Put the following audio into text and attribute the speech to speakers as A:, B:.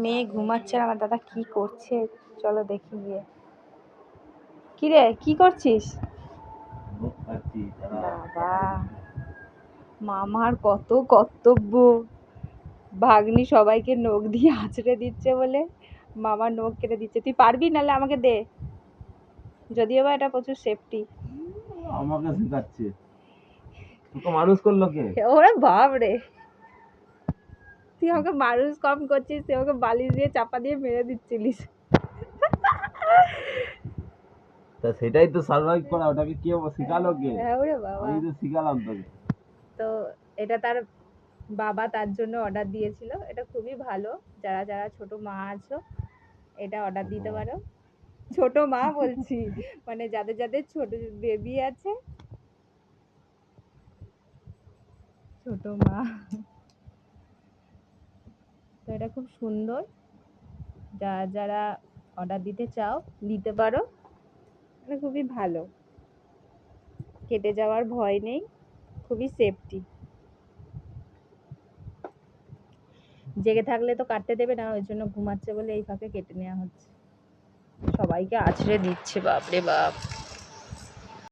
A: মেয়ে ঘুমাচ্ছে, আমার দাদা কি করছে চলো দেখি গিয়ে। কি রে কি করছিস? বাবা মামার কত কর্তব্য, ভাগ্নি সবাইকে নখ দিয়ে আঁচড়ে দিচ্ছে বলে মামার নখ কেটে দিচ্ছে। তুই পারবি? নাহলে আমাকে দে, যদিও বা এটা প্রচুর সেফটি।
B: আমাকে শেখাচ্ছে, তোকে মানুষ করলো কে?
A: ওরে বাপ রে, তুই আমাকে মানুষ কম করছিস, তুই আমাকে বালিশ দিয়ে চাপা দিয়ে মেরে দিচ্ছিলিস।
B: তা সেটাই তো সার্ভাইভ করা, ওটাকে কে শিখালো কে?
A: ওরে বাবা।
B: আমি তো শিখালাম তোকে।
A: তো এটা তার বাবা তার জন্য অর্ডার দিয়েছিল। এটা খুবই ভালো, যারা যারা ছোট মা আছো এটা অর্ডার দিতে পারো। ছোট মা বলছি, মানে যাদের যাদের ছোট বেবি আছে, ছোট মা। তো এটা খুব সুন্দর, যারা যারা অর্ডার দিতে চাও দিতে পারো। এটা খুবই ভালো, কেটে যাওয়ার ভয় নেই, খুবই সেফটি। জেগে থাকলে তো কাটতে দেবে না, ওই জন্য ঘুমাচ্ছে বলে এই ফাঁকে কেটে নেওয়া হচ্ছে। সবাইকে আছড়ে দিচ্ছে, বাপরে বাপ।